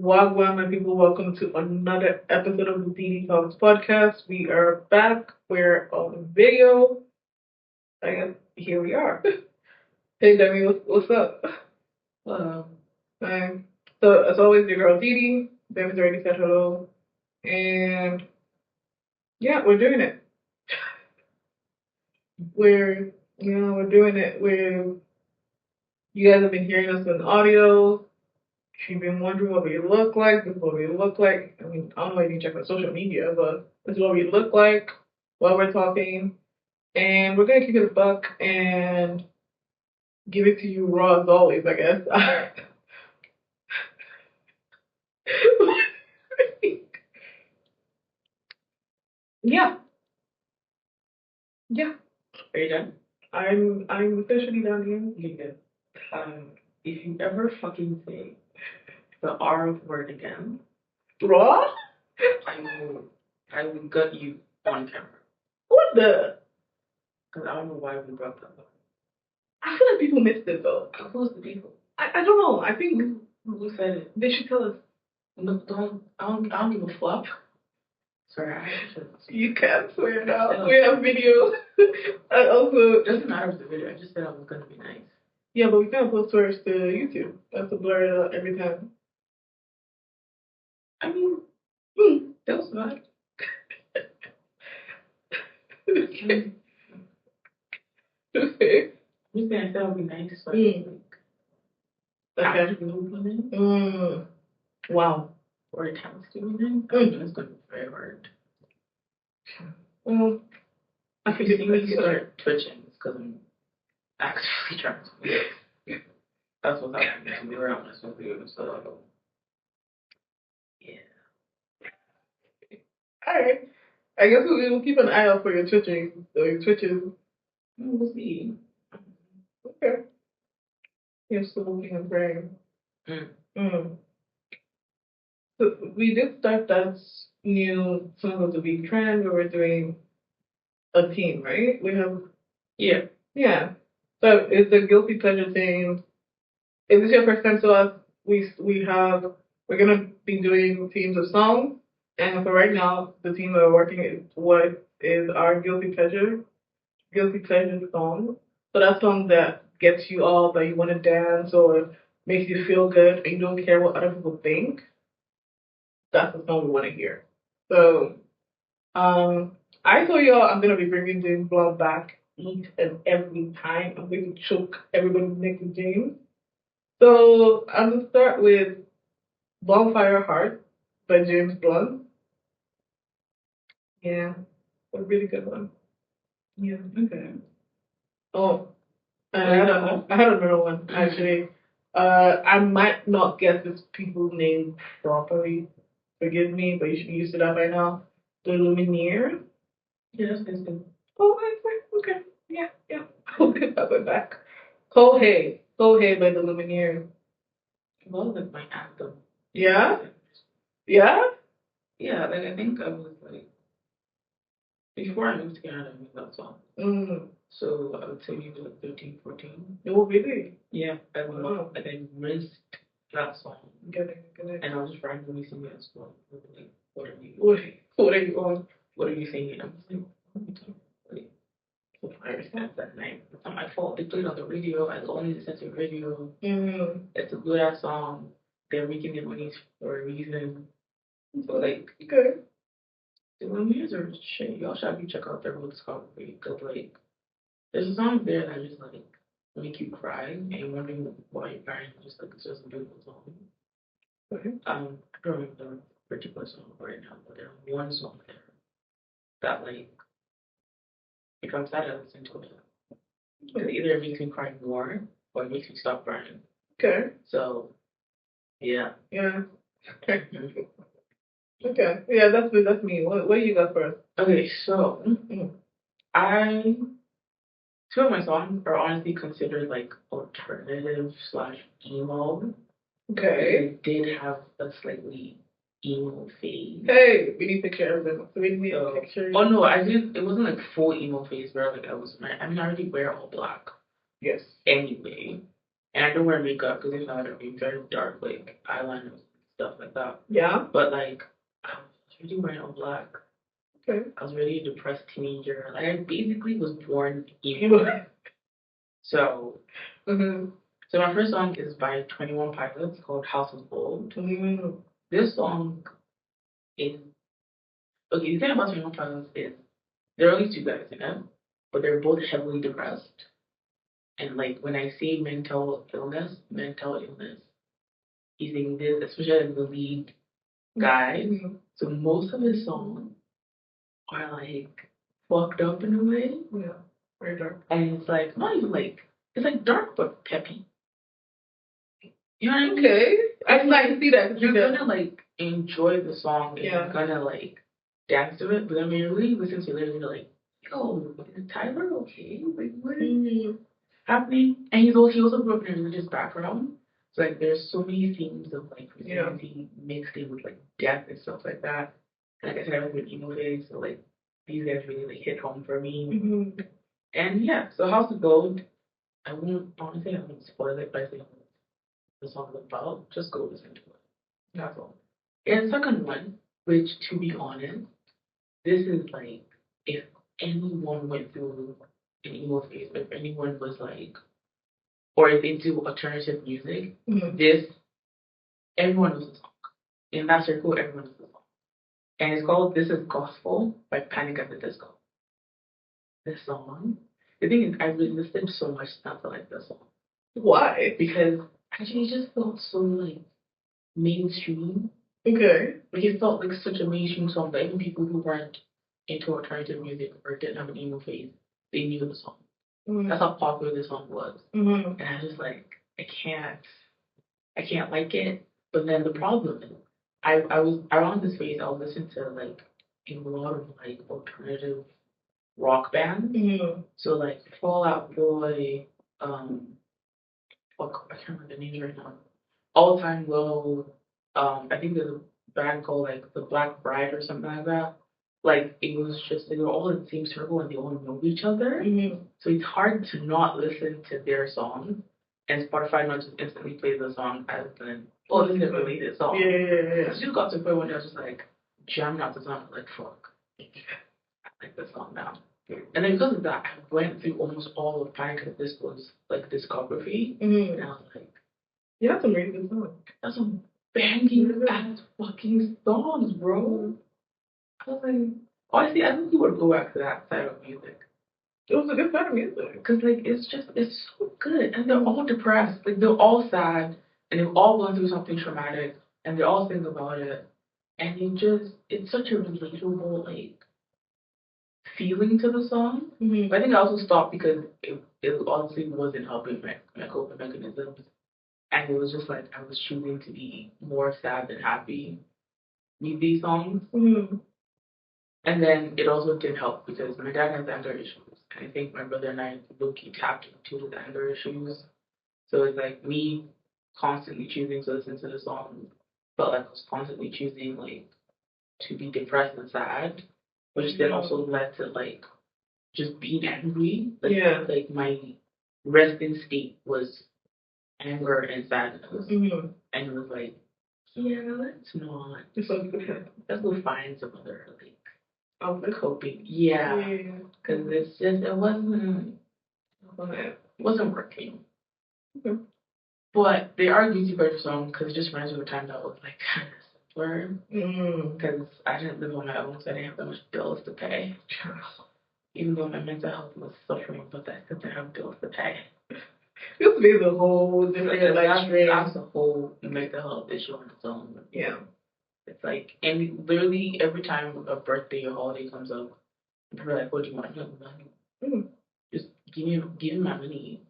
Wagwan, my people, welcome to another episode of the DeDi Talks Podcast. We are back. We're on video. I guess here we are. Hey, Demi, what's up? Hello. Hi. So, as always, your girl DeDi. Demi's already said hello. And yeah, we're doing it. We're doing it. You guys have been hearing us in audio. If you've been wondering what we look like, this is what we look like. I mean, I don't know if you check on social media, but this is what we look like while we're talking. And we're gonna keep it a buck and give it to you raw as always, I guess. Yeah. Yeah. Are you done? I'm officially done here. You good. If you ever fucking say the R word again, Raw? I will gut you on camera. What the? Because I don't know why we brought that up. I feel like people missed it though. Who's the people? I don't know. I think Who said it? they should tell us. No, I don't give a flop. Sorry, I should. You can't swear now. We have video. I also It doesn't matter with the video. I just said I was gonna be nice. yeah, but we can't post swears to YouTube. That's to blur it out every time. I mean, that was bad. Okay. I'm just saying I said I would be nice. So I Okay. actually women Wow. or talented women. It's gonna be very hard. Well, I If you think see me start twitching, it's because I'm actually trying to live. That's what's happening to me around this with you. So, yeah. alright. I guess we'll keep an eye out for your twitching or your twitches. We'll see. Okay. You're still looking and praying. So we did start that new Song of the Week trend where we're doing a team, right? We have yeah. So it's a guilty pleasure thing. If this is your first time to us, we're gonna be doing teams of songs, and for right now, the team that we're working is what is our guilty pleasure song. So that song that gets you all that you want to dance or makes you feel good and you don't care what other people think. That's the song we want to hear. So, I told y'all I'm gonna be bringing James Blunt back each and every time. I'm going to choke everybody's neck with James. So I'm gonna start with Bonfire Heart by James Blunt. Yeah, a really good one. Yeah. Okay. Oh, and I had another one actually. I might not get this people's name properly. Forgive me, but you should be used to that by now. The Lumineer. Yeah, that's good. Oh, okay. Yeah. I'll get that one back. Kohei by the Lumineer. Well, that's my anthem. Yeah? Yeah? Yeah, like I think I was like, before I moved to Canada, I made that song. So I would say maybe like 13, 14. Oh, really? Yeah, I missed that song. Get it. And I was just randomly singing at school. Like, what are you on? What are you singing? I'm just like, what are you talking about? Like, I understand that name. It's not my fault. They played it on the radio. I only listen to the radio. It's a good ass song. They're making it money for a reason. So like, Okay. the Lumineers are shit. Y'all should be check out their whole discography. Cause like, there's a song there that just like make you cry and you're wondering why you're crying. Just like it's just a beautiful song. Okay. I don't remember the particular song right now, but there's one song there that like if I'm sad, I listen to it. It either makes me cry more or it makes me stop crying. Okay. So, yeah. Yeah. Okay. Yeah, that's me. What you got first? Okay, so two of my songs are honestly considered like alternative / emo. Okay. I did have a slightly emo phase. Hey, we need picture of them. So we need a picture. Oh no, I didn't. It wasn't like full emo phase where like I already wear all black. Yes. Anyway, and I don't wear makeup because if not, it'd be very dark like eyeliner. stuff like that. Yeah. But like, I was really wearing all black. Okay. I was really a depressed teenager. Like, I basically was born emo. So, so my first song is by 21 Pilots called House of Gold. This song is, okay, the thing about 21 Pilots is there are only two guys in it, but they're both heavily depressed. And like, when I say mental illness, he's saying this, especially the lead guy. So most of his songs are like fucked up in a way. Yeah, very dark. And it's like, not even like, it's like dark but peppy. You know what I mean? Okay. I can see that. You're gonna like enjoy the song and yeah. you're gonna like dance to it, but then when you really listen to it later, you're like, yo, is Tyler okay? Like, what is happening? And he also grew up in a religious background. So like there's so many themes of like Christianity mixed in with like death and stuff like that. And like I said, I was an emo phase, so like these guys really like hit home for me. And yeah, so House of Gold, I won't spoil it by saying the song is about. Just go listen to it. That's all. And second one, which to be honest, this is like if anyone went through an emo phase, if anyone was like, or if they do alternative music, this everyone knows the song. In that circle, everyone knows the song. And it's called This Is Gospel by Panic at the Disco. This song. The thing is, I resisted so much not to like this song. Why? Because actually it just felt so like mainstream. Okay. Like it felt like such a mainstream song that even people who weren't into alternative music or didn't have an emo phase, they knew the song. That's how popular this song was. And I was just like, I can't like it. But then the problem is, I was around this phase, I was listening to like a lot of like alternative rock bands. So like Fall Out Boy, I can't remember the names right now. All Time Low, I think there's a band called like The Black Bride or something like that. Like it was just they were all in the same circle and they all know each other. So it's hard to not listen to their songs and Spotify not just instantly plays the song as an this is a related song. Yeah. I just got to the point when I was just like jamming out the song like fuck. I like this song now. And then because of that, I went through almost all of Panic at the Disco's like discography. And I was like, you have some really good songs. That's some banging ass fucking songs, bro. I was like, honestly, I think you would go back to that side of music. It was a good side of music. Because, like, it's so good. And they're all depressed. Like, they're all sad. And they've all gone through something traumatic. And they all think about it. And it's such a relatable, like, feeling to the song. But I think I also stopped because it honestly wasn't helping my coping mechanisms. And it was just like I was choosing to be more sad than happy with these songs. And then it also didn't help because my dad has anger issues. And I think my brother and I low-key tapped into his anger issues. So it's like me constantly choosing to listen to the song felt like I was constantly choosing like to be depressed and sad, which then also led to like just being angry. Like my resting state was anger and sadness. And it was like, yeah, let's not. Let's go find some other like coping. Yeah. Because it's just it wasn't working. But they are guilty pleasure songs because it just reminds me of a time that was like kind of simpler. Because I didn't live on my own, so I didn't have that much bills to pay. Even though my mental health was suffering, but I still didn't have bills to pay. This is a whole different that's a whole mental health issue on its own. Yeah. It's like, and literally every time a birthday or holiday comes up, people are like, what do you want? I'm like, money. Just give me my money.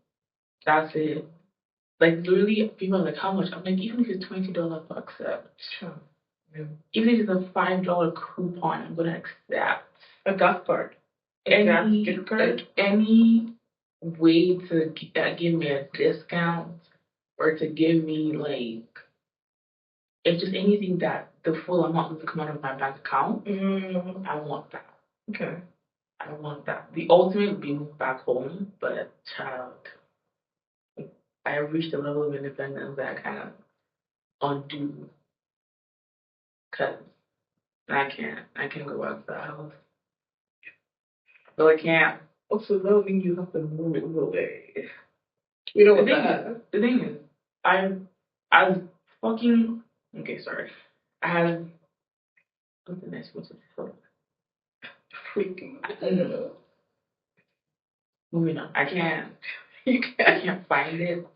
That's it. Like literally people are like, how much? I'm like, even if it's $20, I'll accept. Sure. Even if it's a $5 coupon, I'm gonna accept. A gas card. Any gift card? Any way to give me a discount or to give me like it's just anything that the full amount will come out of my bank account. I want that. Okay. I want that. The ultimate would be moved back home, but child, I reached a level of independence that I kind of undo Cause I can't go back to the house. So I can't. Oh, so that would mean you have to move away. We don't want that. The thing is, I was fucking, okay, sorry. I had, what's the next one? Freaking. Moving on. I can't. I can't find it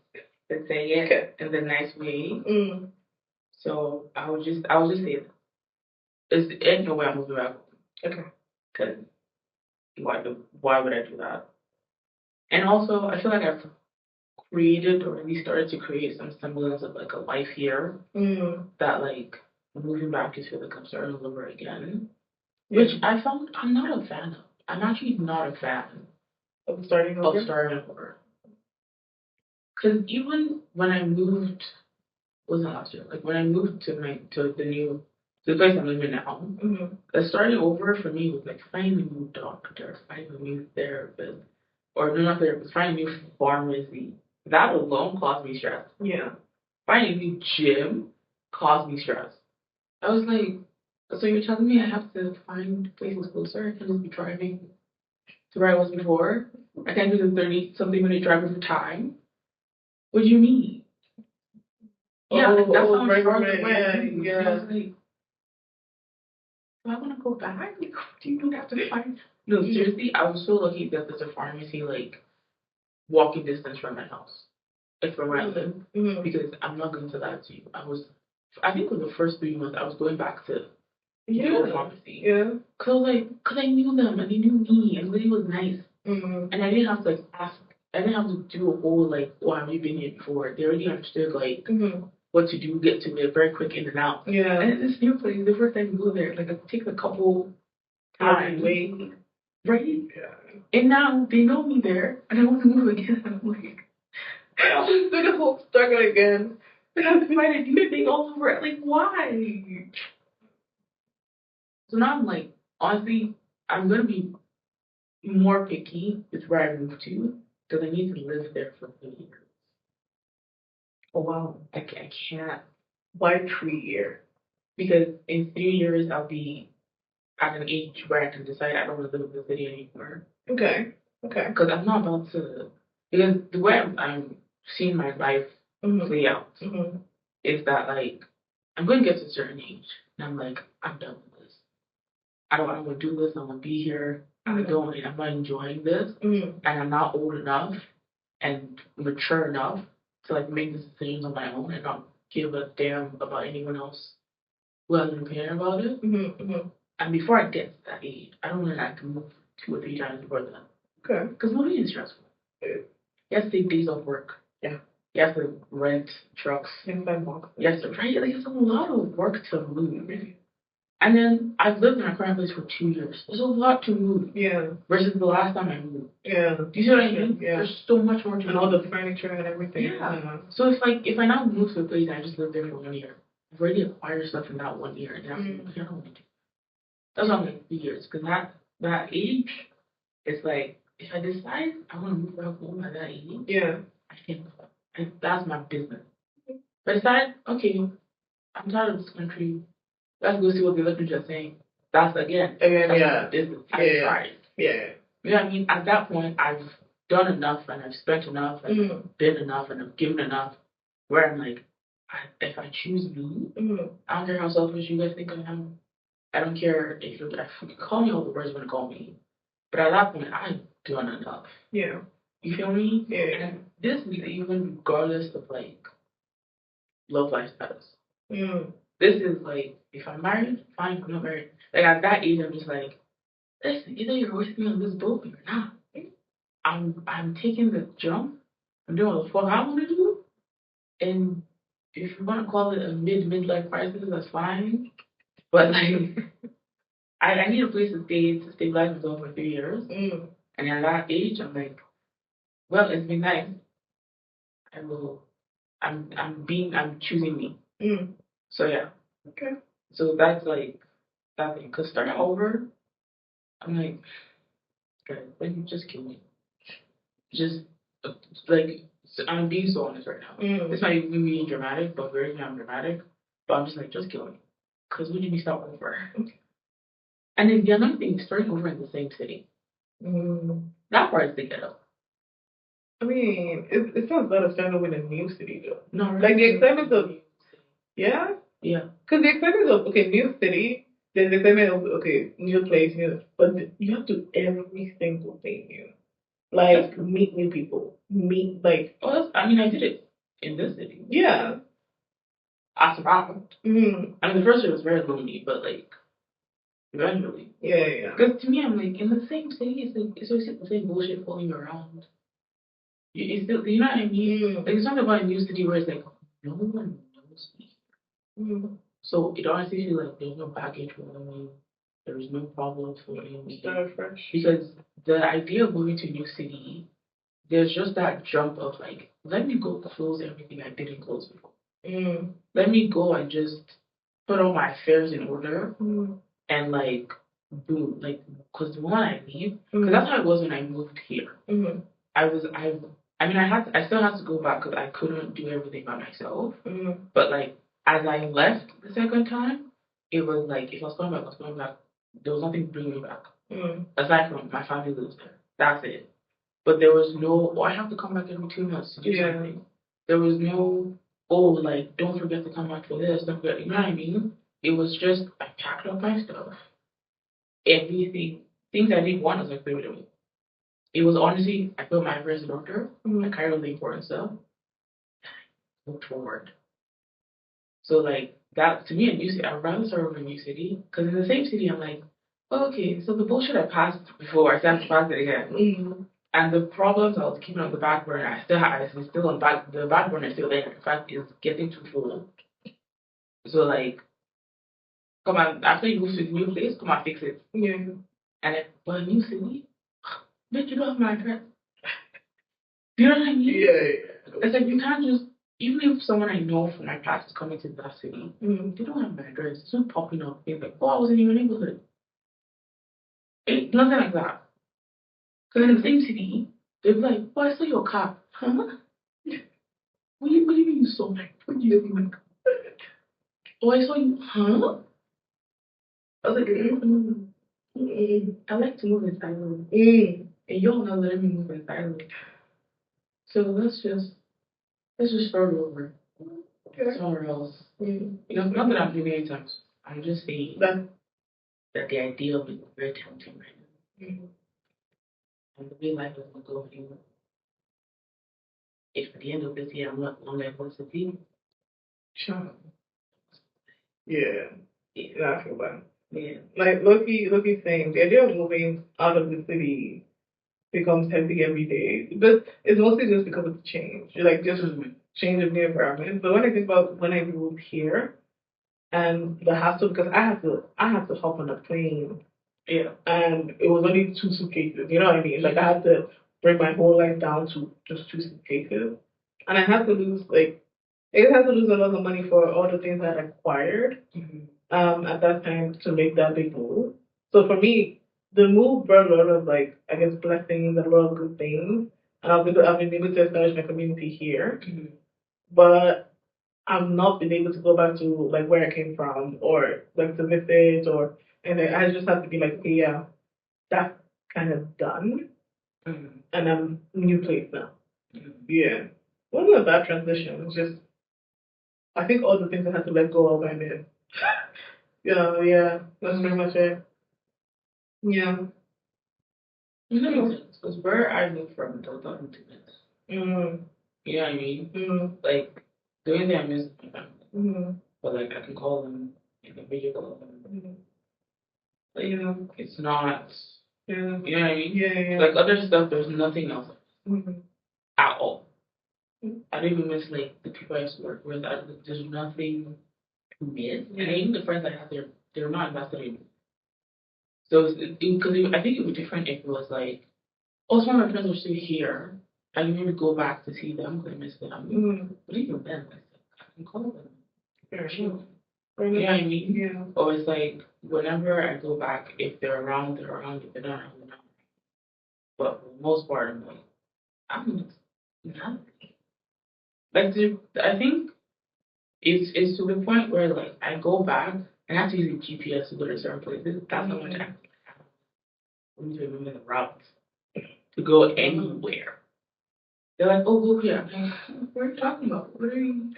to say it in the nice way. So I would just say it. There's no way I'm moving back. Okay. Because why would I do that? And also, I feel like I've created or at least started to create some semblance of like a life here that like moving back is feel like I'm starting all over again. Which I found I'm not a fan of. I'm actually not a fan of starting over. Because even when I moved, wasn't last year. Like when I moved to the place I'm living now, starting over for me was like finding a new doctor, finding a new therapist, or no, not therapist, finding a new pharmacy. That alone caused me stress. Yeah. Finding a new gym caused me stress. I was like, so you're telling me I have to find places closer? I can't just be driving to where I was before? I can't do the 30-something minute drive every time? What do you mean? Yeah, that's how much farther away. Yeah. I was like, do I want to go back? Like, do you have to find? No, seriously, I was so lucky that there's a pharmacy like walking distance from my house, like from where I live. Because I'm not going to lie to you. I think for the first 3 months, I was going back to the old pharmacy. Yeah. Cause I knew them and they knew me and it was nice. And I didn't have to like ask. I didn't have to do a whole like, oh, have you been here before? They already understood like what to do, get to it very quick in and out. Yeah. And this new place, the first time you go there, like it takes a couple times. Wait. Right? Yeah. And now they know me there and I want to move again. I'm like, I'll just do the whole struggle again. And I have to find a new thing all over it. Like, why? So now I'm like, honestly, I'm going to be more picky with where I move to because I need to live there for 3 years. Oh, wow. I can't. Why 3 years? Because in 3 years, I'll be at an age where I can decide I don't want to live in the city anymore. Okay. Because I'm not about to. Because the way I'm seeing my life play out is that, like, I'm going to get to a certain age, and I'm like, I'm done with this. I don't want to do this. I want to be here. I'm not enjoying this, and I'm not old enough and mature enough to like make these decisions on my own and not give a damn about anyone else who has an opinion about it. And before I get to that age, I don't want to have to move 2 or 3 times before that. Okay. Because moving is stressful. You have to take days off work. Yeah. You have to rent trucks. You have to right? Like it's a lot of work to move. And then I've lived in my current place for 2 years. There's a lot to move. Yeah. Versus the last time I moved. Yeah. Do you see what I mean? Yeah. There's so much more to move. And all the furniture and everything. Yeah. So it's like if I now move to a place and I just live there for 1 year, I've already acquired stuff in that 1 year. And I don't want to do that. That's why I'm like 3 years. Because that age, it's like if I decide I want to move back home at that age, I can. That's my business. If I decide, okay, I'm tired of this country. Let's go see what the elections are saying. That's again my business. I tried. Yeah. You know what I mean? At that point, I've done enough and I've spent enough and I've been enough and I've given enough. Where I'm like, if I choose me, I don't care how selfish you guys think I am. I don't care if you call me all the words you want to call me. But at that point, I've done enough. Yeah. You feel me? Yeah. And this is even regardless of like love life status. This is like, if I'm married, fine. If I'm not married, like at that age, I'm just like, listen, either you're with me on this boat or you're not. I'm taking the jump. I'm doing what the fuck I want to do. And if you want to call it a midlife crisis, that's fine. But like, I need a place to stay to stabilize myself for 3 years. And at that age, I'm like, well, it's been nice. I'm choosing me. So yeah. Okay. So that's like that thing. Cause starting over, I'm like, guys, like you just kill me. Just like I'm being so honest right now. This might be being dramatic, but very I'm dramatic. But I'm just like, just kill me. because when did we start over? And then the another thing is starting over in the same city. That part is the ghetto. I mean, it's not bad to start over in a new city though. No, like the excitement of yeah. Because the excitement of new city, there's the excitement of new place, but you have to do every single thing new. Like meet new people, I mean, I did it in this city. Yeah. I survived. I mean, the first year was very lonely, but like eventually. Yeah. Because to me, I'm like, in the same city, it's the same bullshit following you around. You know what I mean? Like, it's not about a new city where it's like, no one knows me. So it honestly feels like there's no baggage for me. There is no problem for me. Start fresh. Because the idea of moving to a new city, there's just that jump of like, let me go close everything I didn't close before. Let me go and just put all my affairs in order and like boom, like because the moment I leave, because that's how it was when I moved here. I still had to go back because I couldn't do everything by myself. But like as I left the second time, it was like if I was coming back, I was coming back. There was nothing to bring me back aside from my family lives there. That's it. But there was no, I have to come back every 2 months to do something. There was no, like, don't forget to come back for this, don't forget, you know what I mean? It was just, I packed up my stuff, everything, things I didn't want, I was like, throw it away. It was honestly, I put my affairs in order, I carried all the important stuff, I moved forward. So, like, that, to me, a new city, I'd rather start over a new city, because in the same city, I'm like, okay, so the bullshit I passed before, I still have to pass it again. And the problems I was keeping on the back burner, I still on the back burner is still there. In fact, it's getting too full. So like, come on, after you move to the new place, come and fix it. Yeah. And then, but a new city, but you don't have my address. Do you know what I mean? Yeah. It's like you can't just, even if someone I know from my past is coming to that city, they don't have my address. It's not popping up. It's like, I was in your neighborhood. Nothing like that. Because in the same city, they'd be like, I saw your car. Huh? What do you mean you saw my car? What do you mean? I saw you. Huh? I was like, I like to move in silence. And you're not letting me move in silence. So let's just start over. Somewhere else. Not that I'm doing any times. I'm just saying that the idea of it is very tempting right now. And the way life is going to go anymore. If at the end of this year I'm not long as I to be, sure. Yeah, I feel bad. Yeah. Like Loki saying, the idea of moving out of the city becomes heavy every day. But it's mostly just because of the change. Like just change of the environment. But when I think about when I moved here and the hassle, because I had to hop on a plane. Yeah. And it was only 2 suitcases. You know what I mean? Like I had to bring my whole life down to just 2 suitcases. And I had to lose a lot of money for all the things I acquired at that time to make that big move. So for me, the move brought a lot of blessings and a lot of good things. And I've been able to establish my community here. But I've not been able to go back to like where I came from or like to visit and I just have to be like, okay, yeah, that's kind of done. And I'm new place now. Yeah. It wasn't a bad transition. It's just I think all the things I had to let go of I did. Yeah, that's pretty much it. Yeah. Because where I moved from, don't talk to this. You know what I mean? Like, the only thing I miss is my family. But, like, I can call them, I can video call them. Like, it's not, you know what I mean? Yeah. Like, other stuff, there's nothing else at all. I don't even miss, like, the people I used to work with. There's nothing to miss. And even the friends I have, they're not invested in. So, because I think it would be different if it was like, some of my friends are still here. I can maybe go back to see them because I miss them. But even then, I can call them. They're sure. You know what I mean? Yeah. Or it's like, whenever I go back, if they're around, they're around. If they're not around, they're not. But for the most part, I'm like, I'm not. Like, I think it's to the point where, like, I go back and I have to use a GPS to go to certain places. That's how much I need to remember the routes to go anywhere. They're like, oh, go here. I'm like, what are you talking about? What do you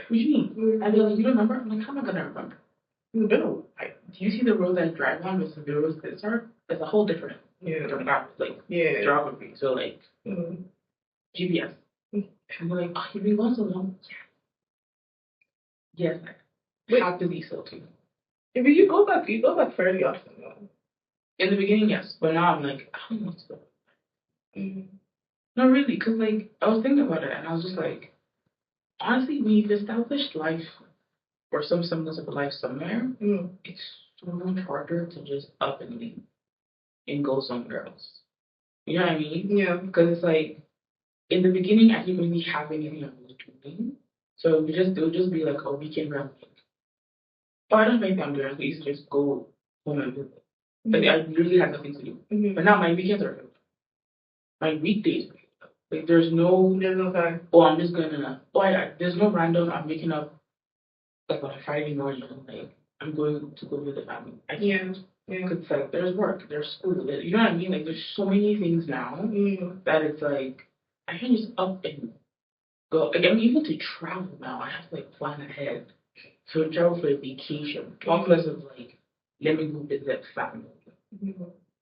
mean? And they're like, you don't remember? I'm like, how am I going to remember? No. Do you see the roads I drive on versus the roads that are? It's a whole different geography. So, like, GPS. And they're like, oh, you've been gone so long. Yes, I have to be so too. Yeah, but you go back fairly often, though. In the beginning, yes. But now I'm like, I don't want to go. No, really, because, like, I was thinking about it, and I was just like, honestly, we've established life, or some semblance of a life somewhere. It's so much harder to just up and leave and go somewhere else. You know what I mean? Yeah. Because it's like, in the beginning, I didn't really have anything I was doing. So it would just be like a weekend round. Oh, I don't think I'm doing it. I used to just go home and visit. Like, I really had nothing to do. But now my weekends are filled. My weekdays are filled. Like, there's no time. Oh, I'm just gonna. There's no random. I'm waking up like on a Friday morning. Like, I'm going to go visit family. I can't. Yeah. It's like there's work, there's school. You know what I mean? Like, there's so many things now that it's like I can just up and go. Like, I mean, even to travel now, I have to like plan ahead. So travel for a vacation. Talk less of like, let me go visit family.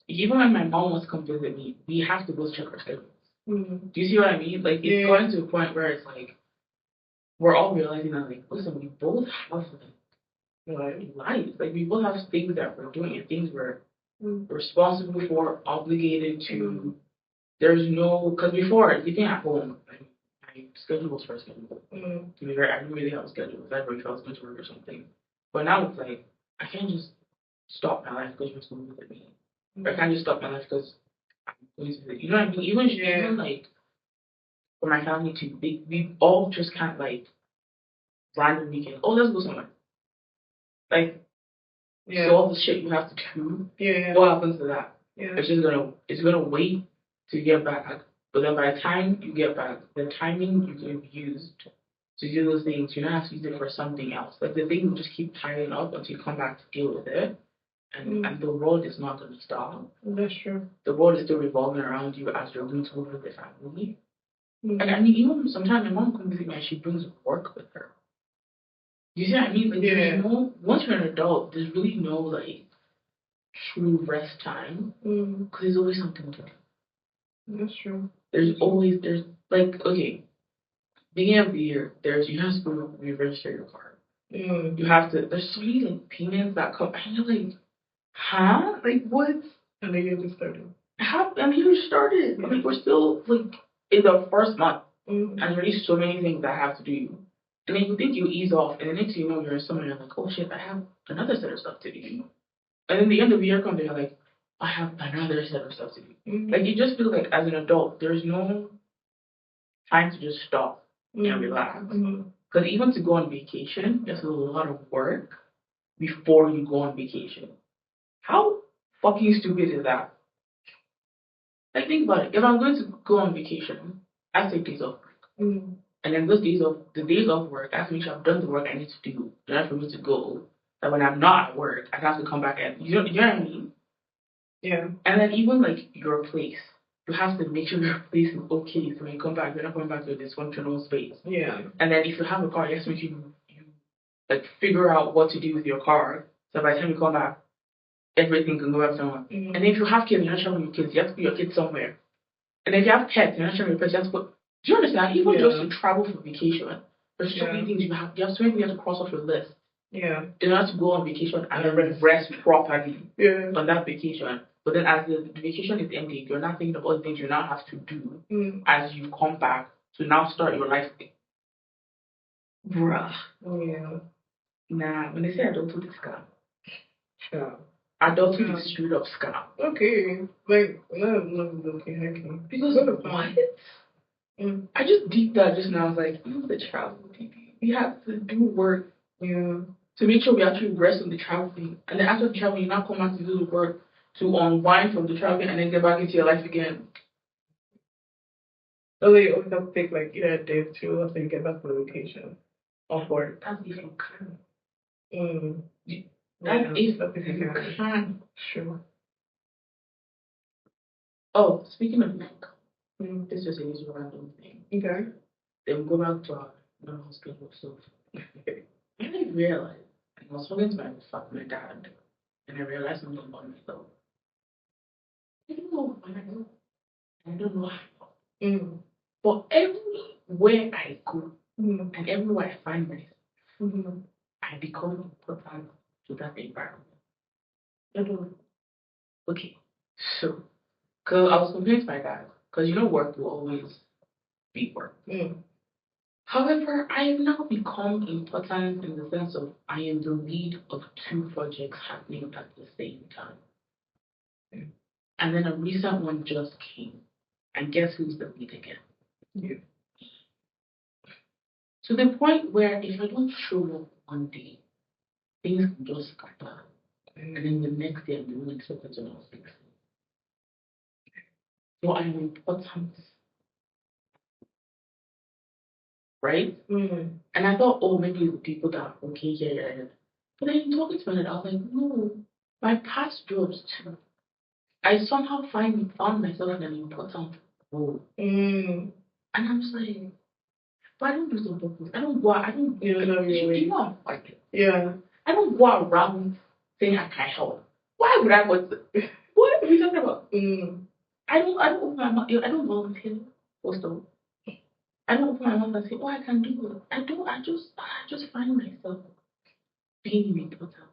Even when my mom wants to come visit me, we have to go check our schedules. Do you see what I mean? Like, it's going to a point where it's like, we're all realizing that, like, listen, we both have, like, lives. Like, we both have things that we're doing and things we're responsible for, obligated to. There's no, because before, living at home, my schedule was first schedule. To be fair, I didn't really have a schedule. If I ever felt going to work or something. But now it's like, I can't just stop my life because you're going to visit me. I can't just stop my life because I'm going to visit. You know what I mean? Even like, for my family too, we all just can't like random weekend. Oh, let's go somewhere. Like, so all the shit you have to do. What happens to that? It's gonna wait to get back. But then by the time you get back, the timing you can use to do those things, you're gonna have to use it for something else. Like, the thing will just keep piling up until you come back to deal with it. And the world is not gonna stop. That's true. The world is still revolving around you as you're going to work with the family. And I mean, even sometimes my mom comes visit me and she brings work with her. You see what I mean? Like, there's no, once you're an adult, there's really no, like, true rest time. Because there's always something to do. That's true. There's like, okay, beginning of the year, you have to re-register your car. You have to, there's so many, like, payments that come, and you're like, huh? Like, what? And then you just started. And you started. I mean, we're still, like, in the first month. And there's already so many things that have to do. And then you think you ease off, and the next thing you know, you're somewhere and you're like, oh shit, I have another set of stuff to do. And then the end of the year comes, and you're like, I have another set of stuff to do. Like, you just feel like as an adult, there's no time to just stop and relax. Because even to go on vacation, there's a lot of work before you go on vacation. How fucking stupid is that? Like, think about it. If I'm going to go on vacation, I take days off work. And then the days off work, I have to make sure I've done the work I need to do in order for me to go. That when I'm not at work, I have to come back and, you know what I mean? Yeah. And then even, like, your place. You have to make sure your place is okay so when you come back, you're not coming back to a dysfunctional space. Yeah. And then if you have a car, you have to make sure you like, figure out what to do with your car. So by the time you come back, everything can go back somewhere. And then if you have kids, you're not showing your kids, you have to put your kids somewhere. And if you have pets, you're not showing your pets, you have to put. Do you understand? Even just to travel for vacation, there's so many things you have so many things you have to cross off your list. Yeah. In order to go on vacation and rest properly on that vacation. But then as the vacation is ending, you're not thinking of all the things you now have to do as you come back to now start your life. Bruh. Yeah. Nah, when they say adulthood is scam. Yeah. Adulthood is straight up scam. Okay. Like, no, okay. Because what? I just deep that just now. I was like, the travel thing. We have to do work, to make sure we actually rest on the travel thing. And then after the travel, you now come back to do the work to unwind from the traveling and then get back into your life again. So they always have to take like either a day or two after you get back from the vacation off work. That's different kind. And if you can, sure. Oh, speaking of like, this was a usual random thing. Okay. Then we'll go back to our non-hospital stuff. I didn't realize, I was talking to my dad, and I realized something about myself. I don't know why, I don't know how. But everywhere I go, and everywhere I find myself, I become important to that environment. I don't know. Okay, so, because I was convinced by that, because work will always be work. However, I have now become important in the sense of I am the lead of 2 projects happening at the same time. And then a recent one just came. And guess who's the lead again? You. To the point where if I don't show up one day, things can just scatter. And then the next day I'm doing expected to not fix it. So I am important. Right? And I thought, oh, maybe the people that are okay, yeah. But then talking to me, I was like, no, my past jobs too. I somehow found myself in an important role. And I'm just like, but I don't do some purpose. I don't go out, I'm fighting. Yeah. I don't go around saying I can't help. Why would I want to? What are we talking about? I don't open my mouth. I don't volunteer, first of all. I don't open my mouth and say, oh, I can do it. I don't. I just find myself being important.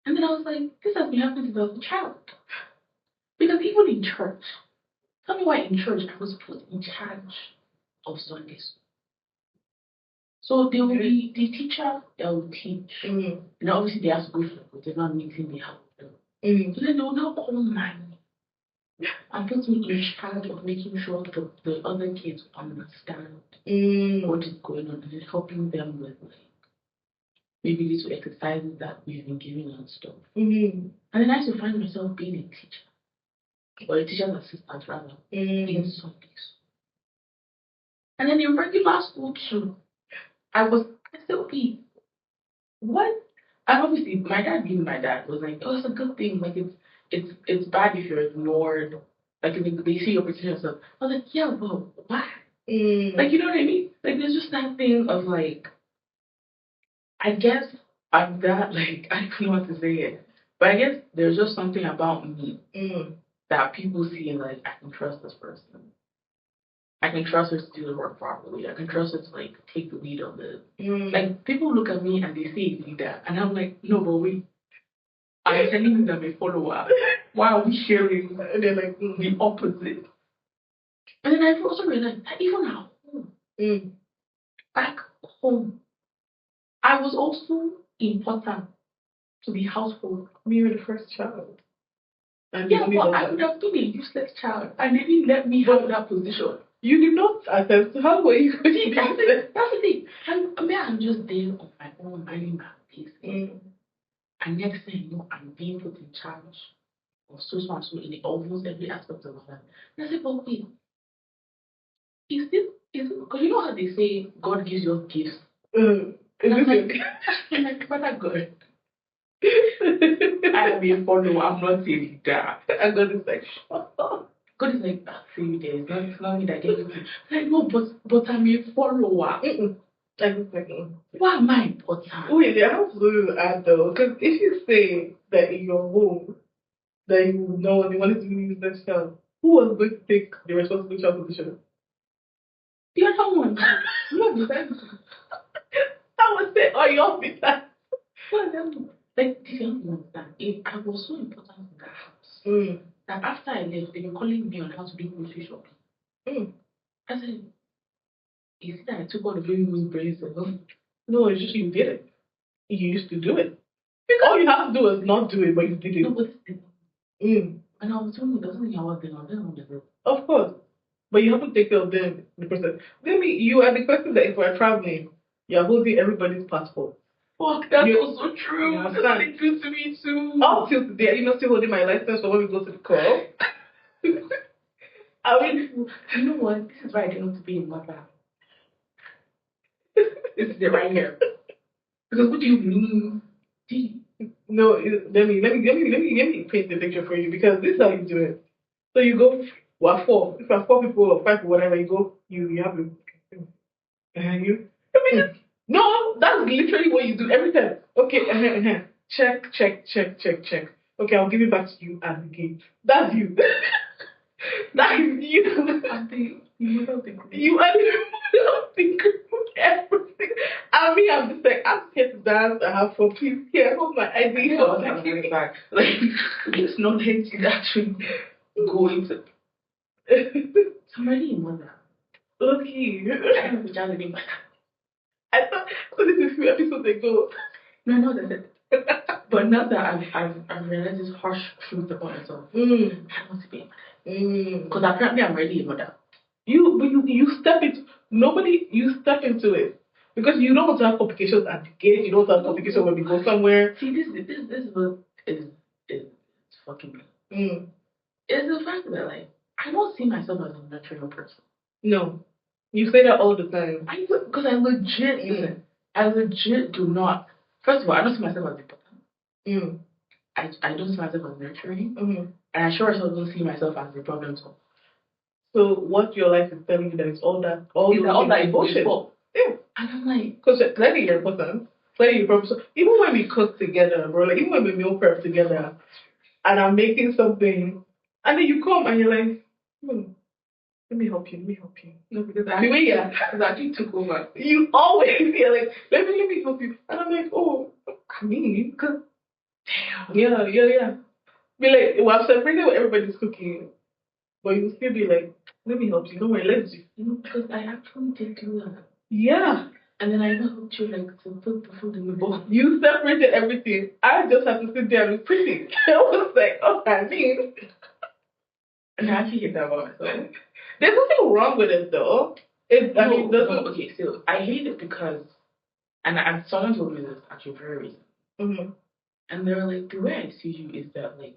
And then I was like, this has been happening since I was a child. Because even in church, tell me why in church I was put in charge of Sundays. So there will be the teacher that will teach. And obviously they have to go for whatever meeting they have to do. So then they will now call my and put me in charge of making sure that the other kids understand what is going on and helping them with maybe little exercises that we've been giving and stuff. And then I used to find myself being a teacher, or a teacher's assistant rather, in Sundays. And then in regular school too, I said, okay, what? And obviously my dad being my dad was like, oh, it's a good thing. Like it's bad if you're ignored. Like they see your potential stuff. I was like, yeah, but why? Like, you know what I mean? Like there's just that thing of like, I guess I'm that, like, I don't know what to say it. But I guess there's just something about me that people see and like, I can trust this person. I can trust her to do the work properly. I can trust her to like take the lead on this. Like people look at me and they say leader, and I'm like, no, but wait. I'm telling you that I'm a follower. Why are we sharing? And they're like the opposite. And then I've also realized that even at home, back home, I was also important to the household. You were the first child. And yeah, but I would have been a useless child. And they didn't let me have that position. You did not attest. How were you going to be useless? That's the thing. I'm just there on my own, minding my business. And next thing you know, I'm being put in charge of so and so in almost every aspect of my life. And I said, but wait, is this, because you know how they say God gives you gifts? And I'm like, Father God, I am a follower, I'm not a leader. And God is like, shut up. God is like, see, it's not me that gave it to you. Like, no, but I'm a follower. Why am I important? Wait, I have to add though, because if you say that in your home that you know you wanted to be this child, who was going to take the responsible child position? The other one. You decided. I would say, oh, you're with that. Like, did you understand? I was so important in that house that after I left, they were calling me on how to do grocery shopping. I said, is it that I took all the baby brains alone? No, it's just you did it. You used to do it. All you have to do is not do it, but you did it. No, but and I was telling you, doesn't mean I was there. Of course. But you have to take care of them, the person. Maybe you are the person that if we're traveling, you're holding everybody's passport. Fuck, that's also true. That's like true to me too. Up till today, you're not still holding my license for when we go to the club. I mean, you know what? This is why I didn't want to be a mother. This is it right here. Because what do you mean? No, let me paint the picture for you, because this is how you do it. So you go, well, four. If it's 4 people or 5 or whatever, you go, you have you. No, that's literally what you do every time. Okay, check, check, check, check, check. Okay, I'll give it back to you at the gate. That's you. That is you. You are the everything. I mean, I'm just like, I'm scared to dance. I have 4 people here. Hold my ID. Back. Like, it's not that you actually go into. Somebody in mother. Okay. I don't know which I thought so. This is a few episodes ago. No, that's it. But now that I've realized this harsh truth about myself, I don't want to be a mother. Because apparently I'm already a mother. You step into you step into it, because you don't want to have complications at the gate. You don't want to have complications when we go somewhere. See, this is fucking me. It's the fact that, like, I don't see myself as a nurturing person. No, you say that all the time. Because I legit do not. First of all, I don't see myself as important. I don't see myself as nurturing, and I sure as hell don't see myself as the problem solver. So what your life is telling you that it's all that bullshit. Yeah, and I'm like, because clearly you're important. Clearly you're purpose. Even when we cook together, bro, like even when we meal prep together, and I'm making something, and then you come and you're like, let me help you. No, because I actually took over. You always you're like, let me help you, and I'm like, oh, I mean, because damn, yeah. Be like, well, I've separated what everybody's cooking, but you still be like, let me help you. Don't worry, let's do. Because I actually did do that. Yeah. And then I even helped you, like, to put the food in the bowl. You separated everything. I just had to sit there and be pretty. I was like, oh, I mean. And I actually hate that about myself. There's nothing wrong with it, though. Okay, so I hate it because, and someone told me this actually very recently. And they were like, the way I see you is that, like,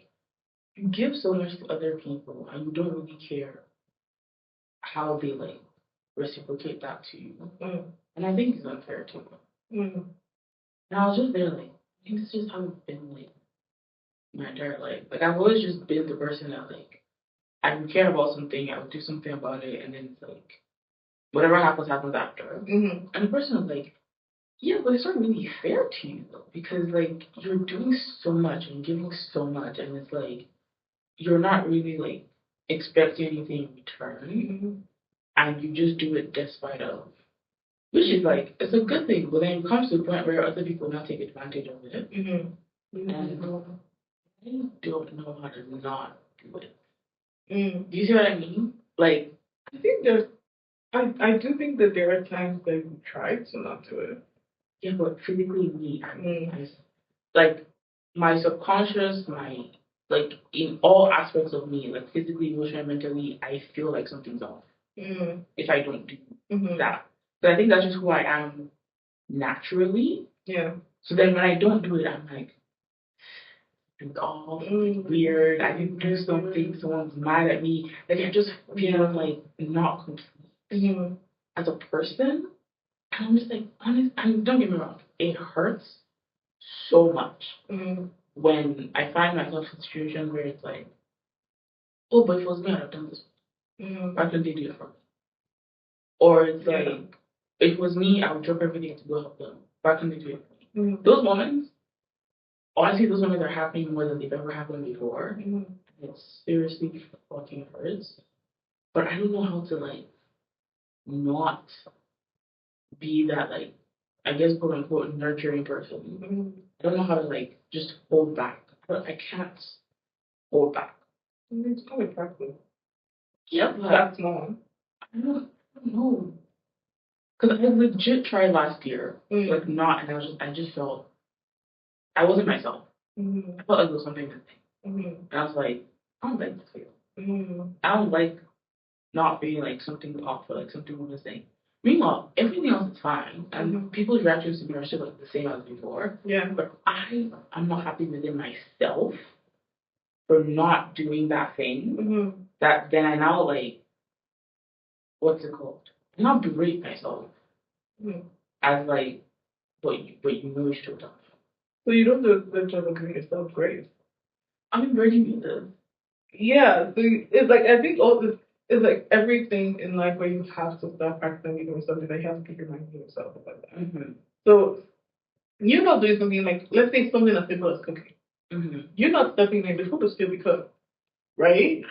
you give so much to other people and you don't really care how they, like, reciprocate that to you. And I think it's unfair to them. And I was just there like, I think this is just how it's been, like, my entire life. Like, I've always just been the person that, like, I would care about something, I would do something about it, and then it's like, whatever happens after. And the person was like, yeah, but it's not really fair to you, though, because, like, you're doing so much and giving so much, and it's like, you're not really, like, expecting anything in return, and you just do it despite of. Which is, like, it's a good thing, but then it comes to a point where other people now take advantage of it. And I don't know how to not do it. Do you see what I mean? Like, I think I do think that there are times that we try to not do it. Yeah, but physically, me, like, my subconscious, like, in all aspects of me, like, physically, emotionally, mentally, I feel like something's off if I don't do that. So I think that's just who I am naturally. Yeah. So then when I don't do it, I'm like, it's all weird. I didn't do something. Someone's mad at me. Like, I just feel like not complete as a person. And I'm just like, honest. And don't get me wrong, it hurts so much when I find myself in situations where it's like, oh, but if it was me, I'd have done this. Why couldn't they do it for me? Or it's like, if it was me, I would drop everything to go help them. Why couldn't they do it for me? Those moments, honestly, those moments are happening more than they've ever happened before. It seriously fucking hurts. But I don't know how to, like, not be that, like, I guess, quote unquote, nurturing person. I don't know how to, like, just hold back. I can't hold back. It's probably practice. Yep. That's not. I don't know. Because I legit tried last year, like, not, and I just felt, I wasn't myself. I felt like there was something missing. And I was like, I don't like this feel. I don't like not being like something off or like something missing. Meanwhile, everything else is fine, and people's reactions to me are still like the same as before. Yeah. But I'm not happy within myself for not doing that thing. That then I now, like, what's it called? I now berate myself as, like, but you know it's showed up. So you don't do a good job of giving yourself grace. I mean, where do you mean this? Yeah, so it's like I think all this is like everything in life where you have to start practicing giving yourself that you have to keep reminding yourself about that. Mm-hmm. So you're not doing something like, let's say something as simple as cooking. Mm-hmm. You're not stepping in, the food will still be cooked, right?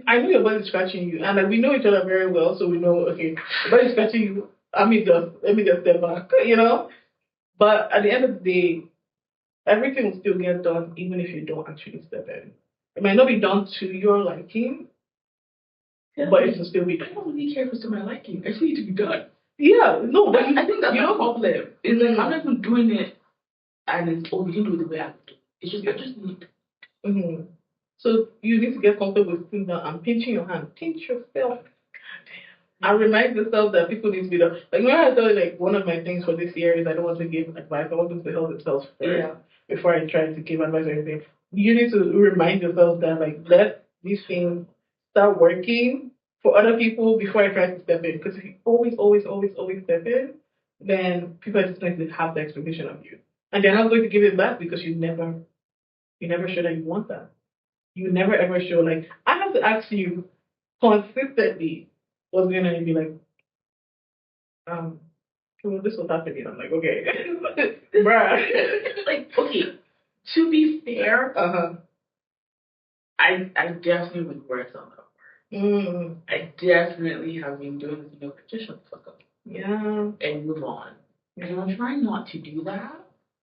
I know your body's scratching you, and like, we know each other very well, so we know, okay, your body's scratching you, let me just step back, you know? But at the end of the day, everything will still get done even if you don't actually step in. It might not be done to your liking, but it will still be done. I don't really care if it's to my liking. I just need to be done. Yeah, no, but I think that's you the know, problem. It's like I'm not even doing it, and it's you didn't do it the way I do. It's just I just need. Mm-hmm. So you need to get comfortable with sitting down and pinching your hand. Pinch yourself. And remind yourself that people need to be done. Like when I tell you, like one of my things for this year is I don't want to give advice. I want them to help themselves first before I try to give advice or anything. You need to remind yourself that like let these things start working for other people before I try to step in. Because if you always step in, then people are just going to have the expectation of you, and they're not going to give it back because you never show that you want that. You never ever show like I have to ask you consistently what's going on and be like, well, this was happening. I'm like, okay, bruh. Like, okay, to be fair, Uh-huh. I definitely would work on that. I definitely have been doing this, just shut the fuck up. Yeah. And move on. And I'm trying not to do that.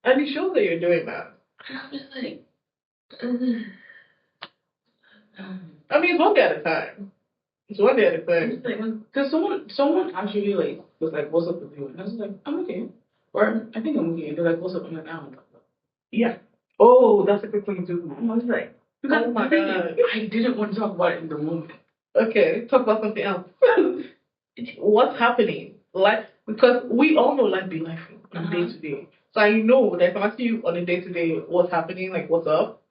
And it shows that you're doing that. And I'm just like, I mean, it's one day at a time. It's one day at a time. Because someone actually like was like, "What's up with you?" And I was like, "I'm okay," or "I think I'm okay." They're like, "What's up?" I'm like, "I don't know." Yeah. Oh, that's a good thing to do. I was like, because oh my God. I didn't want to talk about it in the moment. Okay, talk about something else. What's happening? Like, because we all know life be life on day to day. So I know that if I'm asking you on a day to day what's happening, like what's up,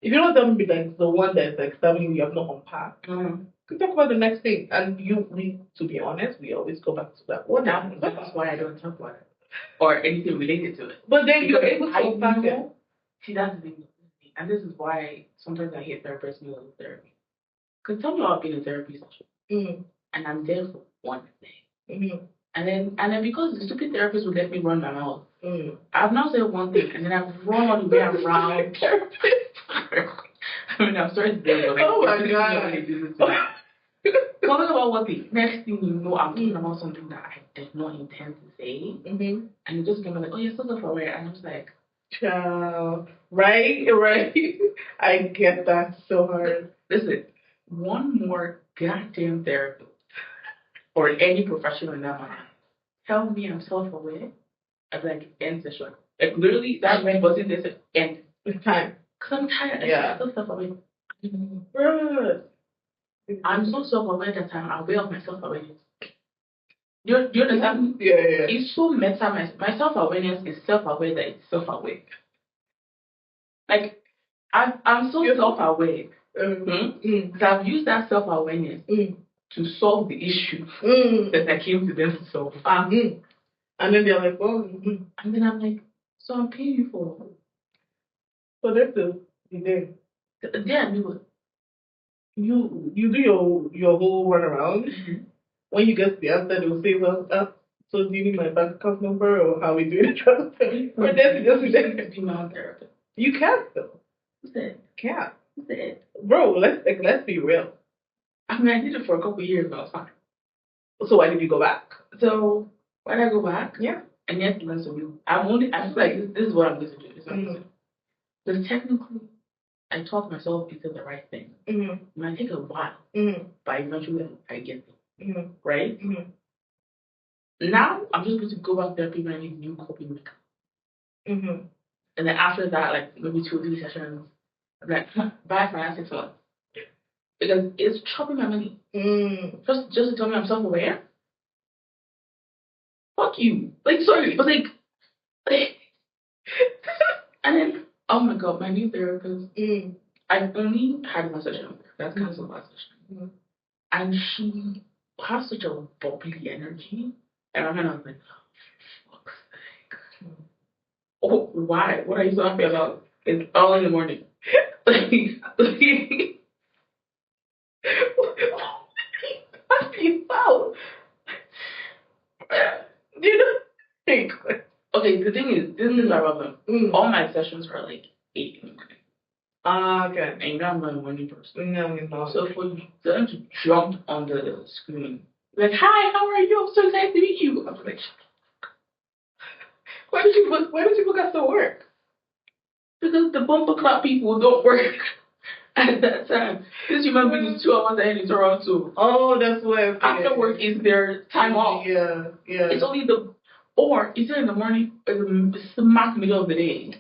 if you don't tell me like the one that's like telling you have not unpacked, we talk about the next thing. And to be honest, we always go back to that one. That's why I don't talk about it or anything related to it. But then you're able to unpack it. See, that's the thing. And this is why sometimes I hate therapists who love therapy. Because some people have been in therapy session, and I'm there for one thing. And then because the stupid therapist would let me run my mouth, I've now said one thing, and then I've run all the way around. I mean, I'm sorry to say, but like, oh my God. Talking about one thing, next thing you know, I'm talking about something that I did not intend to say, and it just came like, oh, you're so self-aware, and I was like, child, right, I get that so hard. Listen, one more goddamn therapist or any professional in that matter tell me I'm self-aware, I'd be like, end session. Like literally, that man was in this end. It's time. Because I'm tired. Yeah. I'm so self-aware. I'm so self-aware that I'm aware of my self-awareness. Do you understand? Yeah. It's so meta. My self-awareness is self-aware that it's self-aware. Like, I'm so self-aware that I've used that self-awareness to solve the issue that I came to them to solve. And then they're like, oh. And then I'm like, so I'm paying you for. So that's the day. Yeah, I knew it. You do your whole run around. When you get to the answer, they will say, well, so do you need my bank account number or how we do the transfer? Or that's be my own therapist. You can't though. Who's that? Can't. Who's that? Bro, let's be real. I mean, I did it for a couple of years, but I was fine. So why did you go back? So why did I go back? Yeah. And yes, to learn something new. I feel like this is what I'm going to do. Because technically, I taught myself it's the right thing. It might take a while, but eventually I get there. Right? Now, I'm just going to go back there when I need new coping mechanisms. And then after that, like maybe 2 or 3 sessions, I'm like, bye for now 6 months. Because it's chopping my money. Just to tell me I'm self-aware? Fuck you. Like, sorry, but like and then, oh my God, my new therapist, I only had one session with her. That's canceled last session. And she has such a bubbly energy. And I was like, fuck's Oh, why? What are you so happy about? It's all in the morning. You foul. You know? Okay, the thing is, this is our problem. All my sessions are like 8 in the morning. Okay. And you know I'm not a morning person. No, you're not. So for them to jump on the screen, like, hi, how are you? I'm so excited to meet you. I was like, why did you book after work? Because the bumper clap people don't work at that time. This human being is 2 hours ahead in Toronto. Oh, that's why. After work is their time off. Yeah. It's only or is it in the morning? It's smack middle of the day.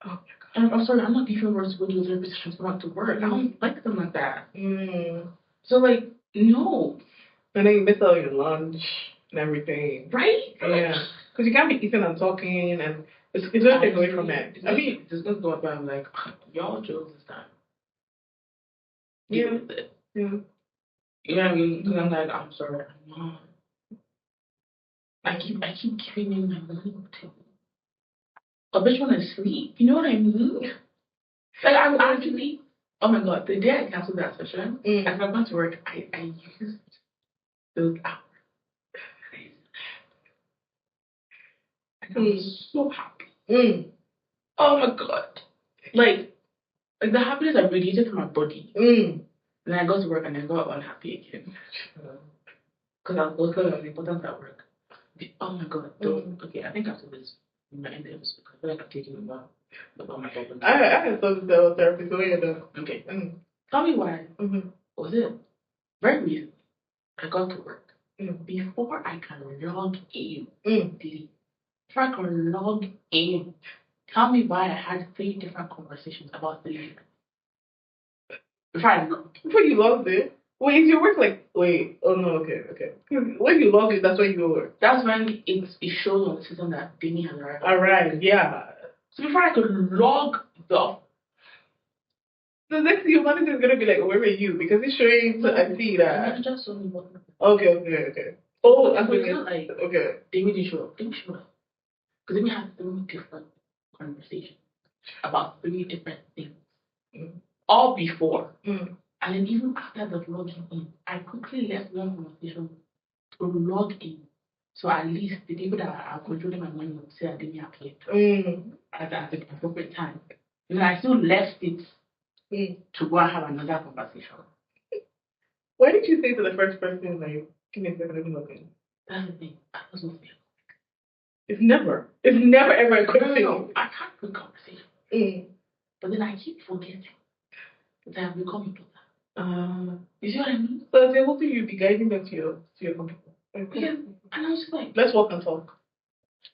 Oh my god. And I'm sorry, I'm not giving words to go to a therapy session to back to work. I don't like them like that. So like, no. And then you miss out your lunch and everything. Right? Yeah. Because you can't be eating and talking, and it's going to take away from that. I mean, it's going to go up and I'm like, y'all chose this time. Yeah. You know what I mean? Because I'm like, I'm sorry, I'm not. I keep giving you my money to a bitch want to sleep. You know what I mean? Like, I would actually, oh my god, the day I canceled that session, as I went to work, I used those hours. And I was so happy. Oh my god. Like the happiness I radiated from my body. And I got to work and I got unhappy again. Because I was looking at the importance at work. Oh my god. Okay, I think after this, we might end the episode because I feel like I'm taking about my problems. I had something to tell therapy, so yeah, though. Okay. Tell me why. Was it very recently I got to work. Before I can log in, before I can log in, tell me why I had 3 different conversations about 3 different. Before you logged in? Wait, is your work like, wait, oh no, okay. When you log in, that's when you work. That's when it shows on the system that Demi has arrived. Alright, yeah. So before I could log the next thing your manager is gonna be like, where were you? Because it's showing I see that. The manager saw me what. Okay. Oh, so it's not like okay. Demi didn't show up. Demi showed up. Because Demi had 3 different conversations about 3 different things. All before. And then even after the logging in, I quickly left one conversation to log in. So at least the people that are controlling my money would say I didn't appear at the appropriate time. And I still left it to go and have another conversation. Why did you say to the first person, like, give me a second, let me log in? That's the thing. I wasn't there. It's never ever a quick thing. No, I can't quick conversation. But then I keep forgetting that I've become important. You see what I mean? So they're hoping you'll be guiding them to your computer. Because, and I was like, let's walk and talk.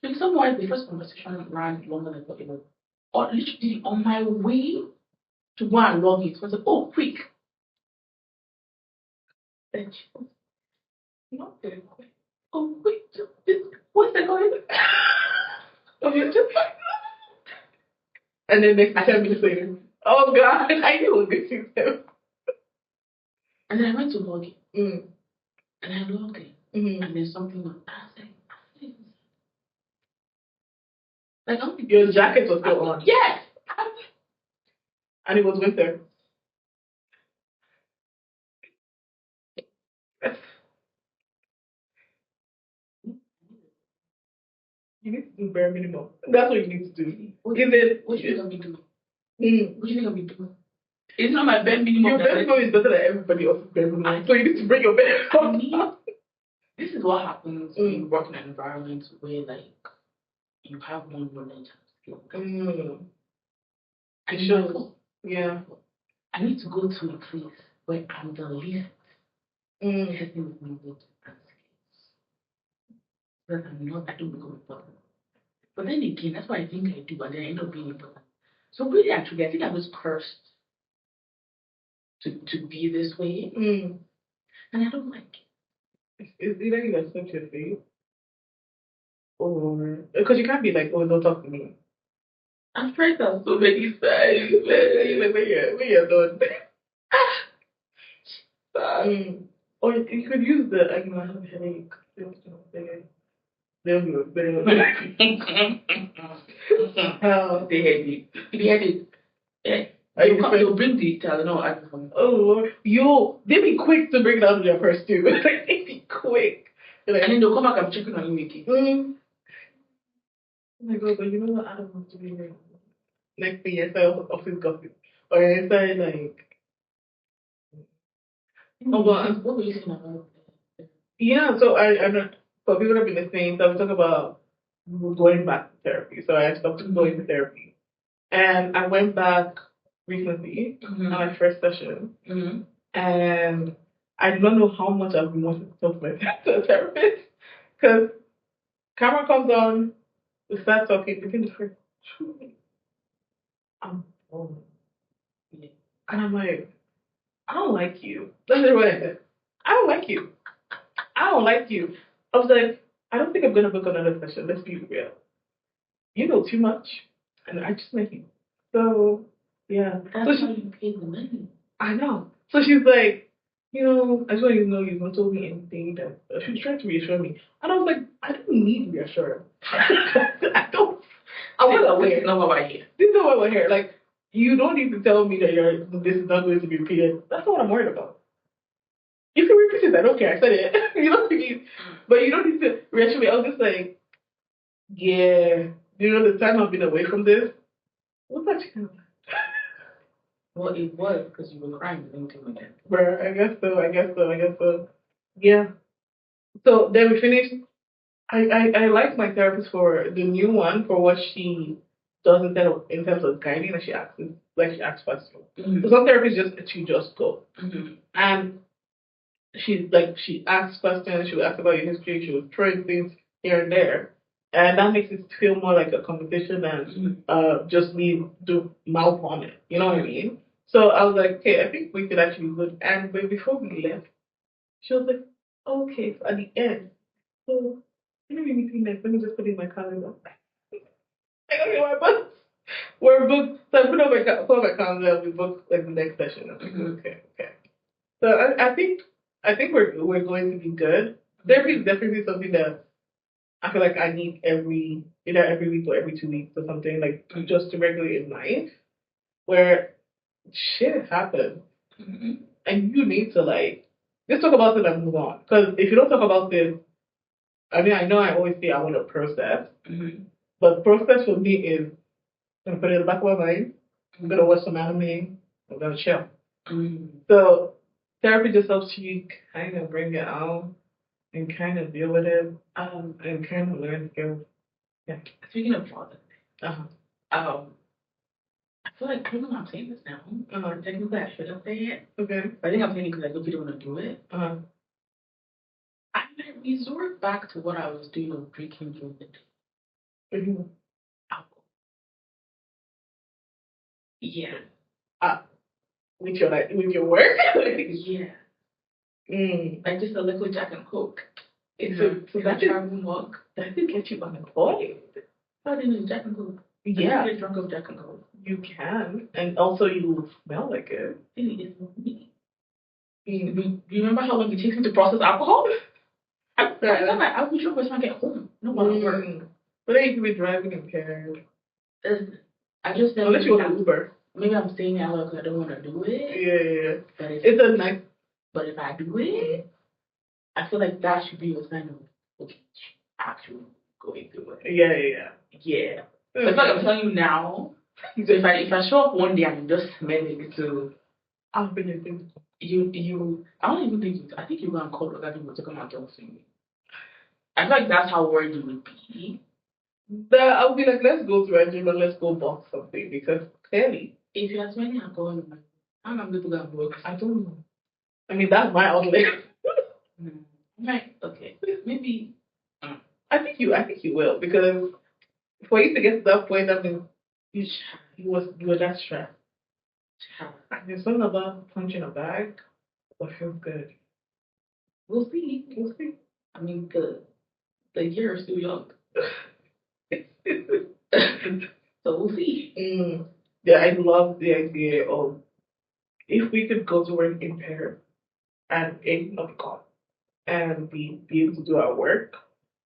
Because otherwise the first conversation ran longer than 40 minutes. Or literally on my way to go and log it, I was like, oh, quick. And she was not very quick. Oh, wait, what's that going on? And then next 10 minutes later, oh god, I knew it was going to. And then I went to log in. And I logged in. And there's something on. I was like, your jacket was still on. Yes. And it was winter. You need to do bare minimum. That's what you need to do. What do you think I'll be doing? What do you think I'll be doing? It's not my bare minimum. Your bare minimum is better than everybody else's bare minimum. So you need to bring your bare minimum. This is what happens when you work in an environment where, like, you have one knowledge and skill. It shows. Yeah. I need to go to a place where I'm the least person with knowledge and skills. But I don't become important. But then again, that's what I think I do, and then I end up being important. So really, actually, I think I was cursed to be this way. And I don't like it. It's either you accept your fate, or because you can't be like, oh, don't talk to me. I've tried that so many times. When you're done. Or you could use the I have a headache. They'll do it. They had it. They had it. Yeah. They'll bring the Tylenol out from. Oh, they'll be quick to bring it out of their purse too. Like, they be quick. Like, and then they'll come back and chicken on you again. Oh my god, but you know what? I don't want to be like next thing you say office gossip. Or you say like, oh, but what were you saying about? Yeah, so I know for people that have been listening, so I'm talking about going back to therapy. So I stopped going to therapy. And I went back recently on my first session. And I don't know how much I've been wanting to talk to my therapist. Because camera comes on, we start talking, within the first 2 minutes, I'm bored. And I'm like, I don't like you. That's what I said. I don't like you. I don't like you. I was like, I don't think I'm going to book another session. Let's be real. You know too much. And I just met you. So, yeah. That's how you pay the money. I know. So she's like, you know, I just want you to know you've not told me anything. That she was trying to reassure me. And I was like, I don't need reassurance. I don't. I was aware. This is not what we're here. This is not what we're here. Like, you don't need to tell me that this is not going to be repeated. That's not what I'm worried about. You can repeat it. I don't care. I said it. You don't need, but you don't need to reassure me. I was just like, yeah. You know, the time I've been away from this. What's that you? Well, it was because you were crying again. Bruh, I guess so. Yeah. So then we finished. I like my therapist for the new one for what she does in terms of guiding, and she asks questions. So some therapists just go. And she asks questions, she will ask about your history, she will throw things here and there. And that makes it feel more like a conversation than just me do mouth on it. You know what I mean? So I was like, okay, I think we could actually look. And but before we left, she was like, okay, so at the end, so when are we meeting next? Let me just put in my calendar. Okay, we're booked. So I put on my calendar. We booked like the next session. I'm like, okay. So I think we're going to be good. Therapy is definitely something that I feel like I need either every week or every 2 weeks or something, like just to regulate life where shit happens. And you need to just talk about it and move on. Because if you don't talk about this, I mean, I know I always say I want to process, but process for me is I'm going to put it in the back of my mind, I'm going to watch some anime, I'm going to chill. So therapy just helps you kind of bring it out and kind of deal with it and kind of learn skills. Yeah. Speaking of trauma, I feel like I don't know why I'm saying this now. Technically, I shouldn't say it. Okay. But I think I'm saying it because I really don't want to do it. I might resort back to what I was doing of drinking during the day. Alcohol. Yeah. With your work? Yeah. Like just a liquid Jack and Coke. So that travel mug. That didn't get you unemployed. I didn't Jack and Coke. Yeah. I get drunk of Jack and Coke. You can. And also you smell like it. It's me. Do you remember how long it takes me to process alcohol? I would drink by the time I get home. No matter. But then you could be driving impaired. I just never. Unless you want to Uber. Maybe I'm saying that because I don't want to do it. Yeah. But it's a nice. But if I do it, I feel like that should be a sign of actually going through it. Yeah. It's like I'm telling you now. So if I show up one day and you just smelling it, so I've been in you. I don't even think I think you go and call other people to come and talk to me. I feel like that's how worried you would be. I'll be like, let's go to a gym and let's go box something because clearly, if you're smelling alcohol, I'm going to go and work. I don't know. I mean, that's my outlet. Right. Okay. Maybe. I think you will because for you to get to that point, I mean, you were that stressed. There's something about punching a bag that feels good. We'll see. I mean, the year is still young. So we'll see. Yeah, I love the idea of if we could go to work impaired and in of God and be able to do our work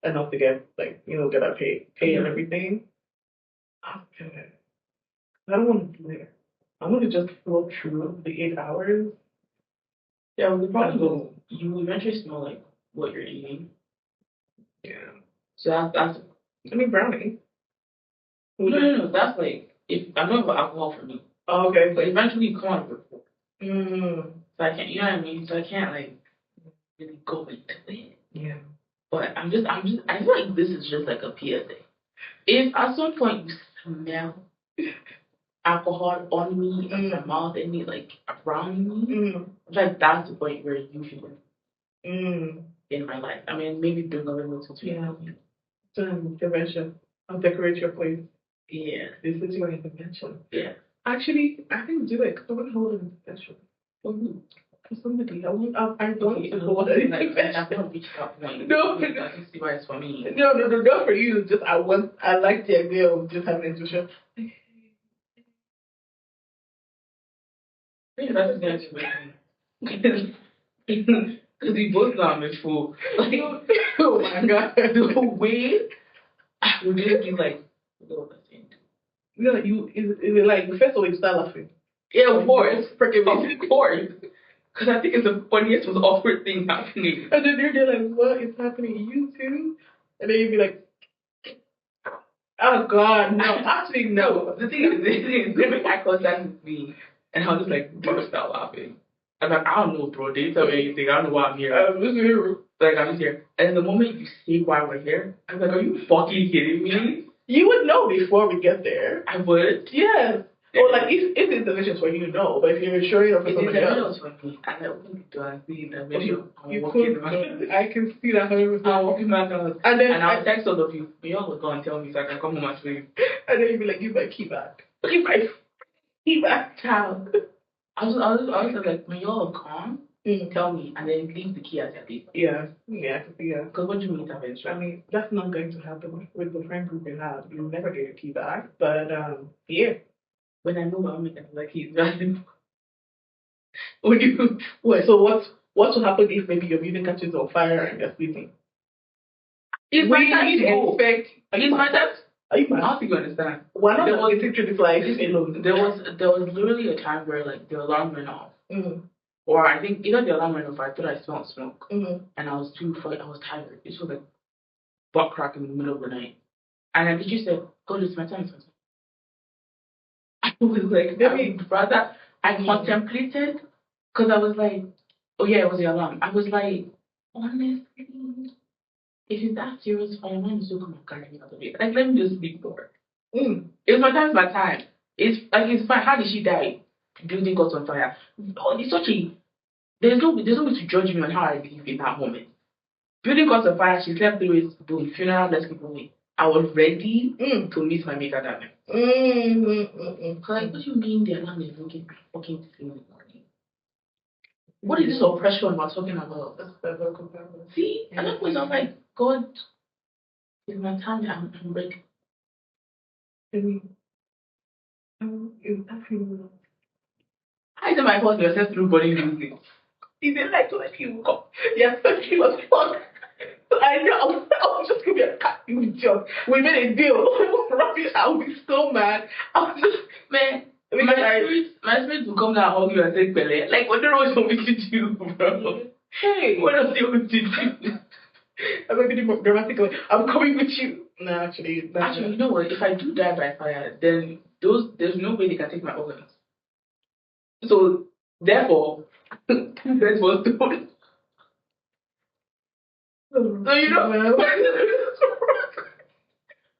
enough to get get our pay and everything. Okay. I don't want to do it. I want to just flow through the 8 hours. Yeah, well, the problem is you eventually smell like what you're eating. Yeah. So that's. I mean brownie. No. That's like if I'm talking about alcohol for me. Oh, okay. But eventually you come out of it. So I can't. You know what I mean? So I can't like really go into it. Yeah. But I feel like this is just like a PSA. If at some point you smell alcohol on me, in my mouth, and me like around me, like that's the point where you feel in my life. I mean, maybe bring a little to intervention. I'll decorate your place. Yeah. This is your intervention. Yeah. Actually, I can do it because I want to hold an intervention. For who? For somebody. I want to hold an intervention. I'm not reached that point. No. I can see why it's for me. No, not for you. Just I like the idea of just having an intervention. Yeah, that's going to because we both know I'm a fool. Like, oh my god, the way I would just be like, what was I saying? No, is it like first of all you start laughing? Yeah, of course, of course. Because I think it's the funniest, most awkward thing happening. And then they're like, what is happening to you too? And then you'd be like, oh god, no, actually no. The thing is, they make eye contact with me, and I'll just like burst out laughing. I'm like, I don't know, bro. They didn't tell me anything. I don't know why I'm here. I'm just here. Like, I'm just here. And the moment you say why we're here, I'm like, are you fucking kidding me? You would know before we get there. I would. Yes. Or like if the intervention's for you, no. But if you're showing up for somebody else. For me, and I open the door and see the video. I can see that 100%. I'm walking back out. And then I'll text all of you. Y'all will go and tell me so I can come home and sleep. And then you'd be like, give my key back. Give my key back. Child. I was like, when y'all come, tell me, and then leave the key at your place. Yeah. Because what do you mean intervention? I mean, that's not going to happen with the friend group you have. You'll never get your key back. But yeah. When I know what I'm making, like he's So what will happen if maybe your building catches on fire and you're sleeping? It's my time to go. It's my time. Are you mad? I don't think you understand. Why not getting through this life alone? There was literally a time where like the alarm went off. Or I think either the alarm went off or I thought I smelled smoke. And I was I was tired. It was like butt crack in the middle of the night. And I just said, God, it's my time. I was like, I contemplated because I was like, oh yeah, it was the alarm. I was like, honestly, if it's that serious, I might as well come and carry me out of it. Like, let me just sleep more. It's my time, It's fine. How did she die? Building got on fire. Oh, it's such a. There's no way to judge me on how I live in that moment. Building got on fire. She slept through it. Boom. Funeral. Let's keep moving. I was ready to meet my maker that night. Like, what do you mean the alarm is looking fucking 3 in the morning? What is this oppression we're talking about? See, and that was I'm like, God, it's my time. I'm ready. I said my husband yourself through body music. He didn't like to let you go. Yes, he was fucked. I know. I was just gonna be a cat. You joke. We made a deal. Rubbish. I would be so mad. I was just my spirit will come down and hug you and say, "Pele." Like, what the hell you want me to do, bro? Hey, what else do you want to do? I'm gonna be more dramatic. I'm coming with you. No, actually, you know what? If I do die by fire, then there's no way they can take my organs. So therefore, that's what's doing. So you know,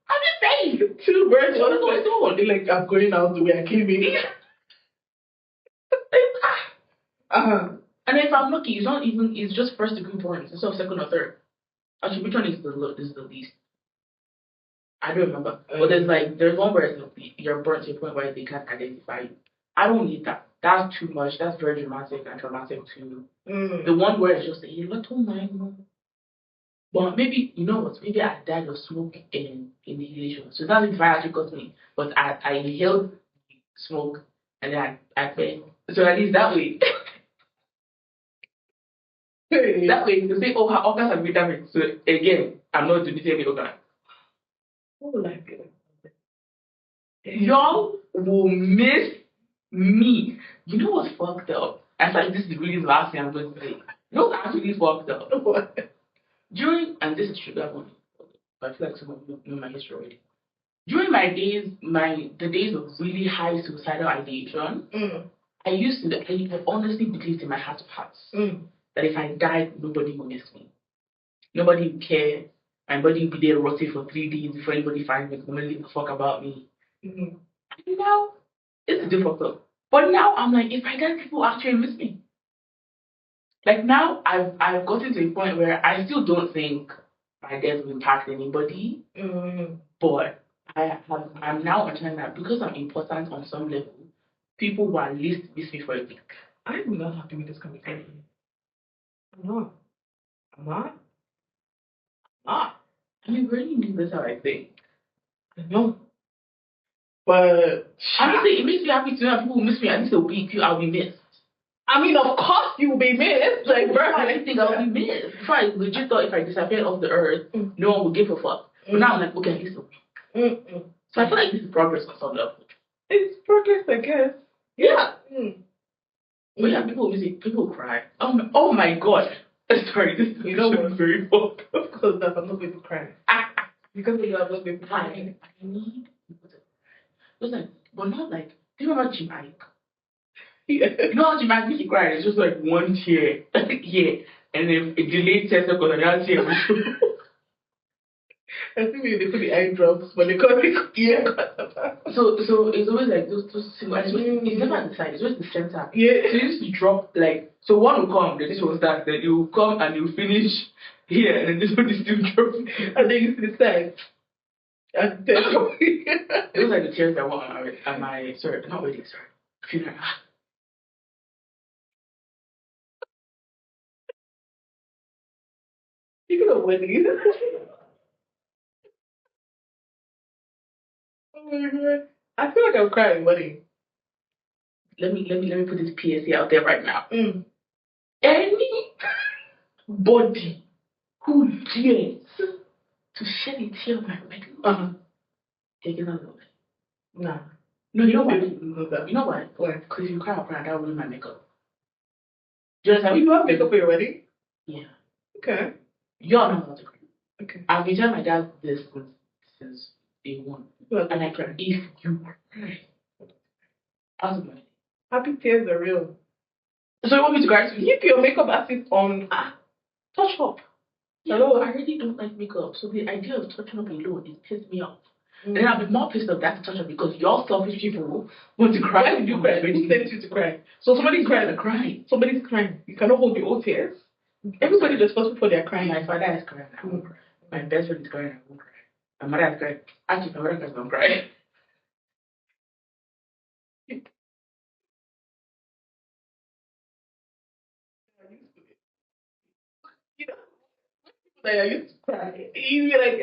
I'm just saying, 2 birds, one stone. They're like, I'm going out the way I came in. And if I'm lucky, it's just first degree burns instead of second or third. Actually, which one is the least? I don't remember. But there's one where you're burnt to a point where they can't identify you. I don't need that. That's too much. That's very dramatic and traumatic too. The one where it's just a little mind. But maybe, you know what, maybe I died of smoke in inhalation. So that's if I actually got me. But I inhaled smoke and then I fell. So at least that way. That way, you say, oh, her organs have been damaged. So again, I'm not deleting any organ. What will I be like? Y'all will miss me. You know what's fucked up? I thought this is really the last thing I'm going to say. You know what's actually fucked up? What? During, and this is true, that one, but I feel like some of you know my history already. During my days, the days of really high suicidal ideation, I honestly believed in my heart of hearts that if I died, nobody would miss me. Nobody would care. My body would be there rotting for 3 days before anybody finds me. Nobody give a fuck about me. And now, it's difficult. But now I'm like, if I die, people actually miss me. Like now, I've gotten to a point where I still don't think my death will impact anybody. But I'm now understanding that because I'm important on some level, people will at least miss me for a week. I'm not happy with this conversation. I'm not. I mean, really knew this how I think. I know. But honestly, it makes me happy to know that people will miss me at least a week. I'll be missed. I mean, of course you will be missed. Like, bro, I think I'll be missed. Before I legit thought if I disappeared off the earth, no one would give a fuck. But now I'm like, okay, at least a week. So I feel like this is progress on some level. It's progress, I guess. Yeah. But yeah, people miss it. People cry. Oh my god. Sorry, this is very fucked up. Because I'm not going to cry. Because I'm not going to cry. I need people to. Listen, but not like. Do you remember Jim Ike? Yeah. You know how Jim Ike used to cry? It's just like one tear. Yeah. And then a delayed 10 seconds and that tear will show. I think maybe they put the eye drops, but they can't take So it's always like those single eyes. It's never at the side, it's always the center. Yeah. So you used to drop like, so one will come, then this will start, then you will come and you finish here, and then this one is still dropping. And then you see the side. And then it was like the tears that were at my funeral. Speaking of weddings. Oh my god. I feel like I'm crying wedding. Let me put this PSA out there right now. Anybody who dares to shed a tear on my wedding, take it out of the way. Nah. No, you know why? You know why? Why? Because if you cry, I'll cry, that will ruin my makeup. Do you understand? You have makeup for your wedding? Yeah. Okay. You're not allowed to cry. Okay. I've been telling my dad this since day one. And I cry. If you cry, out of my head. Happy tears are real. So you want me to cry? Keep your makeup artist on touch up. Yeah, hello, I really don't like makeup. So the idea of touching up alone is pissed me off. And then I'll be more pissed off that to touch up because y'all selfish people want to cry. Why did you cry? Who sent you to cry? So somebody's crying. Somebody's crying. You cannot hold your own tears. Everybody's responsible for their crying. My father is crying. I won't cry. My best friend is crying. I won't cry. My mother is crying. Actually, my mother don't cry. You know, I used to cry. You be like,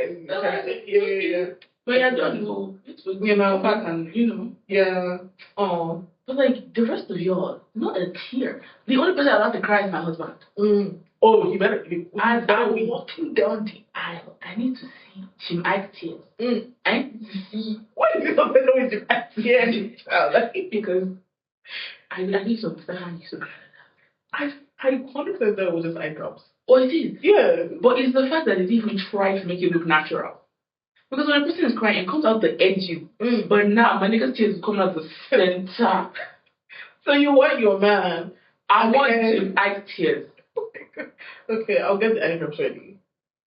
yeah. But I don't know. You know, yeah. Oh. But like the rest of y'all, not a tear. The only person allowed to cry is my husband. Oh, you better. As I'm walking down the aisle, I need to see Jim Ike's tears. I need to see. Why is this something with Jim Ike's tears? Because I need to understand how you should cry. I 100% that was just eye drops. Oh, it is? Yeah. But it's the fact that they didn't even try to make it look natural. Because when a person is crying, it comes out the edges. But now, my nigga's tears come out the center. So you want your man. I want Jim Ike's tears. Okay, I'll get the eye drops ready.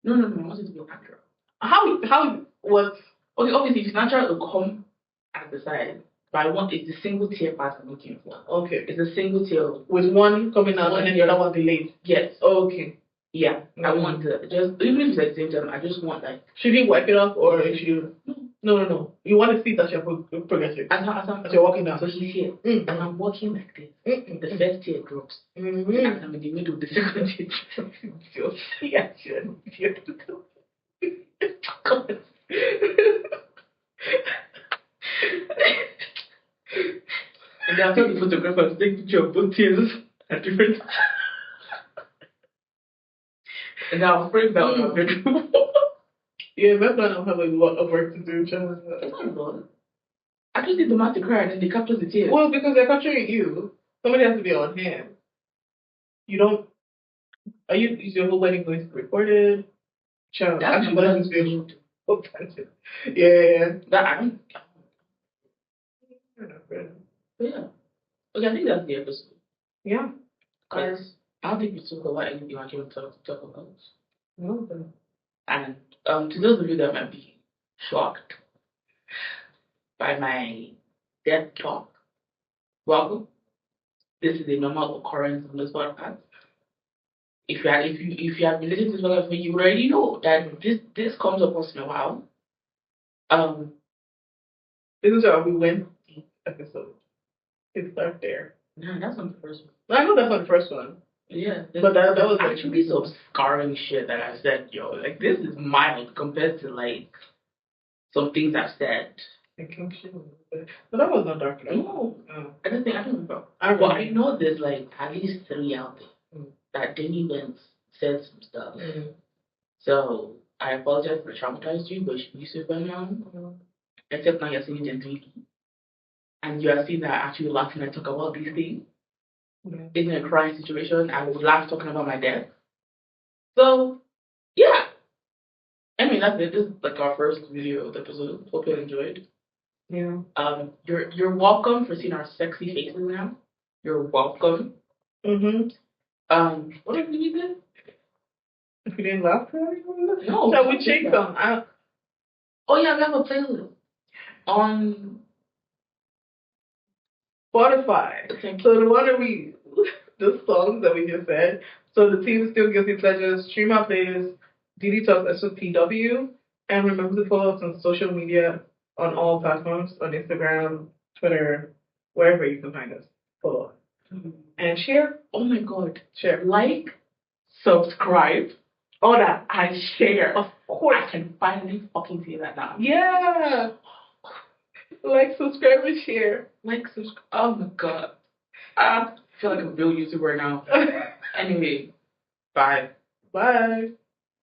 No, I want it to be natural. How, what? Okay, obviously, if it's natural, it will come at the side. But I want it's the single tear part I'm looking for. Okay. It's a single tear. With one coming out and then the other one delayed. Yes. Oh, okay. Yeah. I want to just, even if it's at the same time, I just want like. Should you wipe it off or if you. No. You want to see that you're progressive. As you're walking down. So he's here. And I'm walking like this. The first tear drops. And I'm in the middle of the second tear drops. And then after the photographer to take picture of both tears at different times. And I'll frame that on my bedroom. Yeah, that's why I don't have a lot of work to do. Child. It's not a lot. I just need the man to cry and then they capture the tears. Well, because they're capturing you, somebody has to be on hand. You don't. Is your whole wedding going to be recorded? Child, That's actually, my that brother's is very vision. Yeah. That I don't. But yeah. Okay, I think that's the episode. Yeah. Because I don't think we talk about anything I can talk about. No. And to those of you that might be shocked by my death talk, welcome. This is a normal occurrence on this podcast. If you have been listening to this podcast, you already know that this comes up once in a while. This is our We Went Deep episode. It starts there. No, that's not the first one. I know that's not the first one. Yeah, but that was actually some scarring shit that I said, yo. Like, this is mild compared to like some things I've said. I think but that was not dark enough. No, I don't remember. Well, I know there's like at least 3 out there that Denny Vance said some stuff. So I apologize for traumatized you, but you should by now. Except now you're seeing it in 3D. And you are seeing that I actually laugh when I talk about these things. In a crying situation, I would laugh talking about my dad. So, yeah. I mean, that's it. This is like our first video episode. Hope you enjoyed. Yeah. You're welcome for seeing our sexy faces now. You're welcome. What did we do? If you didn't laugh for anything? No. So we checked them out. Oh yeah, we have a playlist on Spotify. So the one that the songs that we just said. So the team is still Guilty Pleasures. Stream our playlist. DeDi Talks SOPW. And remember to follow us on social media on all platforms, on Instagram, Twitter, wherever you can find us. Follow us. And share. Oh my god. Share. Like, subscribe. All that. And share. Of course. I can finally fucking say that now. Yeah. Like, subscribe, and share. Like, subscribe. Oh my god. I feel like a real YouTuber now. Anyway, bye. Bye.